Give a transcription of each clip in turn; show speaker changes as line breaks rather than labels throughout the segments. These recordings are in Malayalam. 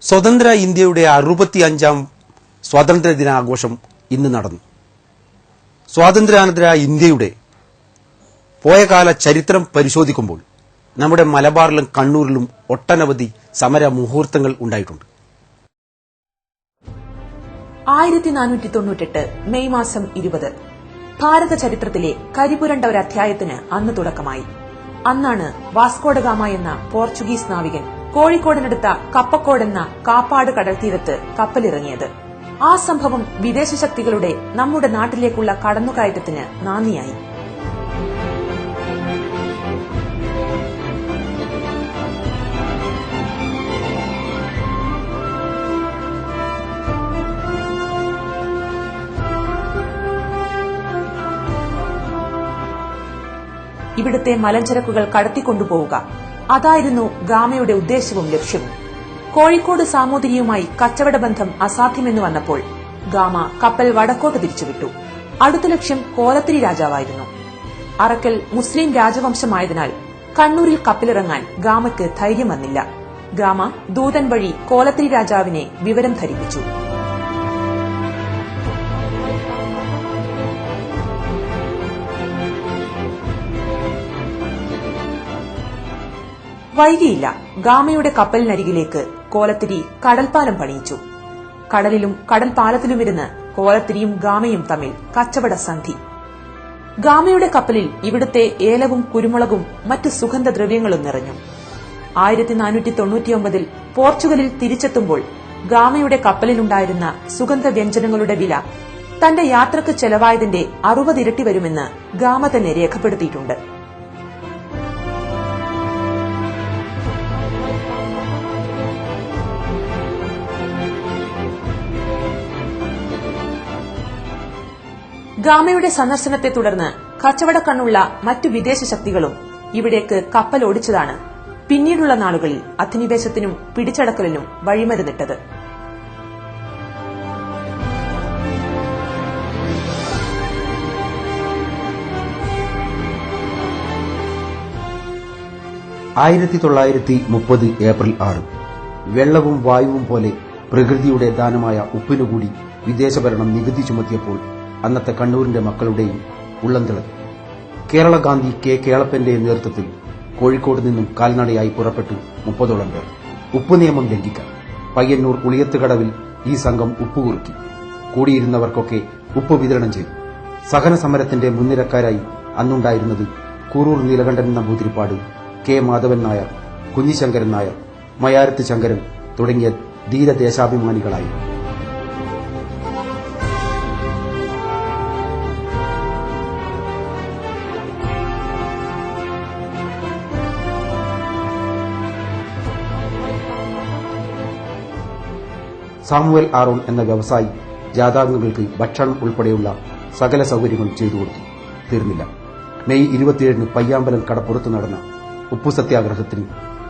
സ്വതന്ത്ര ഇന്ത്യയുടെ 65ാം സ്വാതന്ത്ര്യദിനാഘോഷം ഇന്ന് നടന്നു. സ്വാതന്ത്ര്യാനന്തര ഇന്ത്യയുടെ പോയകാല ചരിത്രം പരിശോധിക്കുമ്പോൾ നമ്മുടെ മലബാറിലും കണ്ണൂരിലും ഒട്ടനവധി സമര മുഹൂർത്തങ്ങൾ ഉണ്ടായിട്ടുണ്ട്.
1498 മെയ് മാസം 20 ഭാരത ചരിത്രത്തിലെ കരിപുരണ്ട ഒരു അധ്യായത്തിന് അന്ന് തുടക്കമായി. അന്നാണ് വാസ്കോഡഗാമ എന്ന പോർച്ചുഗീസ് നാവികൻ കോഴിക്കോടിനടുത്ത കപ്പക്കോട് എന്ന കാപ്പാട് കടൽത്തീരത്ത് കപ്പലിറങ്ങിയത്. ആ സംഭവം വിദേശ ശക്തികളുടെ നമ്മുടെ നാട്ടിലേക്കുള്ള കടന്നുകയറ്റത്തിന് നാന്ദിയായി. ഇവിടുത്തെ മലഞ്ചരക്കുകൾ കടത്തിക്കൊണ്ടുപോവുക, അതായിരുന്നു ഗാമയുടെ ഉദ്ദേശവും ലക്ഷ്യവും. കോഴിക്കോട് സാമൂതിരിയുമായി കച്ചവട ബന്ധം അസാധ്യമെന്ന് വന്നപ്പോൾ ഗാമ കപ്പൽ വടക്കോട്ട് തിരിച്ചുവിട്ടു. അടുത്ത ലക്ഷ്യം കോലത്തിരി രാജാവായിരുന്നു. അറക്കൽ മുസ്ലിം രാജവംശമായതിനാൽ കണ്ണൂരിൽ കപ്പലിറങ്ങാൻ ഗാമയ്ക്ക് ധൈര്യം വന്നില്ല. ഗാമ ദൂതൻ വഴി കോലത്തിരി രാജാവിനെ വിവരം ധരിപ്പിച്ചു. വൈകിയില്ല. ഗാമയുടെ കപ്പലിനരികിലേക്ക് കോലത്തിരി കടൽപ്പാലം പണിയിച്ചു. കടലിലും കടൽപ്പാലത്തിലുമിരുന്ന് കോലത്തിരിയും ഗാമയും തമ്മിൽ കച്ചവട സന്ധി. ഗാമയുടെ കപ്പലിൽ ഇവിടുത്തെ ഏലവും കുരുമുളകും മറ്റ് സുഗന്ധദ്രവ്യങ്ങളും നിറഞ്ഞു. 1499 പോർച്ചുഗലിൽ തിരിച്ചെത്തുമ്പോൾ ഗാമയുടെ കപ്പലിലുണ്ടായിരുന്ന സുഗന്ധവ്യഞ്ജനങ്ങളുടെ വില തന്റെ യാത്രക്ക് ചെലവായതിന്റെ 60 ഇരട്ടി വരുമെന്ന് ഗാമ തന്നെ രേഖപ്പെടുത്തിയിട്ടുണ്ട്. ഗാമയുടെ സന്ദർശനത്തെ തുടർന്ന് കച്ചവടക്കണ്ണുള്ള മറ്റു വിദേശ ശക്തികളും ഇവിടേക്ക് കപ്പൽ ഓടിച്ചതാണ് പിന്നീടുള്ള നാളുകളിൽ അധിനിവേശത്തിനും പിടിച്ചടക്കലിനും വഴിമരുന്നിട്ടത്.
ഏപ്രിൽ 6 വെള്ളവും വായുവും പോലെ പ്രകൃതിയുടെ ദാനമായ ഉപ്പിനുകൂടി വിദേശഭരണം നികുതി ചുമത്തിയപ്പോൾ അന്നത്തെ കണ്ണൂരിന്റെ മക്കളുടെയും ഉള്ളം തിളങ്ങി. കേരള ഗാന്ധി കെ കേളപ്പന്റെ നേതൃത്വത്തിൽ കോഴിക്കോട് നിന്നും കാൽനടയായി പുറപ്പെട്ടു 30ഓളം പേർ. ഉപ്പ് നിയമം ലംഘിക്കാൻ പയ്യന്നൂർ ഉളിയത്തുകടവിൽ ഈ സംഘം ഉപ്പ് കുറുക്കി. കൂടിയിരുന്നവർക്കൊക്കെ ഉപ്പ് വിതരണം ചെയ്തു. സഹന സമരത്തിന്റെ മുൻനിരക്കാരായി അന്നുണ്ടായിരുന്നത് കൂറൂർ നീലകണ്ഠൻ നമ്പൂതിരിപ്പാട്, കെ മാധവൻ നായർ, കുഞ്ഞിശങ്കരൻ നായർ, മയാരത്ത് ശങ്കരൻ തുടങ്ങിയ ധീരദേശാഭിമാനികളായി. സാമുവൽ ആറോൺ എന്ന വ്യവസായി ജാഥാംഗങ്ങൾക്ക് ഭക്ഷണം ഉൾപ്പെടെയുള്ള സകല സൌകര്യങ്ങളും ചെയ്തു കൊടുത്തു. തീർന്നില്ല. മെയ് 27 പയ്യാമ്പലം കടപ്പുറത്ത് നടന്ന ഉപ്പു സത്യാഗ്രഹത്തിന്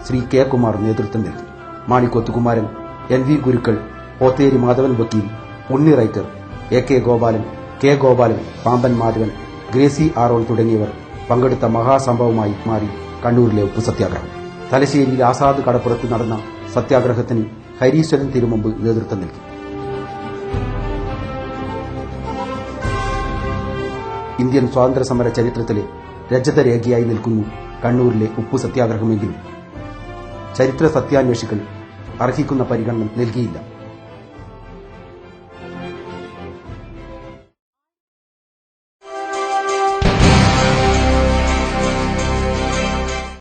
ശ്രീ കെ കുമാർ നേതൃത്വം നൽകി. മാണിക്കോത്തുകുമാരൻ, എൻ വി ഗുരുക്കൾ, പോത്തേരി മാധവൻ വക്കീൽ, Unni writer, A K Gopalan, K Gopalan, Pampan Madhavan, Gracy Aaron തുടങ്ങിയവർ പങ്കെടുത്ത മഹാസംഭവമായി മാറി കണ്ണൂരിലെ ഉപ്പു സത്യാഗ്രഹം. തലശ്ശേരിയിൽ ആസാദ് കടപ്പുറത്ത് നടന്ന സത്യാഗ്രഹത്തിന് ഹരീശ്വരൻ തിരുമുമ്പ് നേതൃത്വം നൽകി. ഇന്ത്യൻ സ്വാതന്ത്ര്യ സമര ചരിത്രത്തിലെ രജതരേഖയായി നിൽക്കുന്നു കണ്ണൂരിലെ ഉപ്പു സത്യാഗ്രഹമെങ്കിലും ചരിത്ര സത്യാന്വേഷികൾ അർഹിക്കുന്ന പരിഗണന നൽകിയില്ല.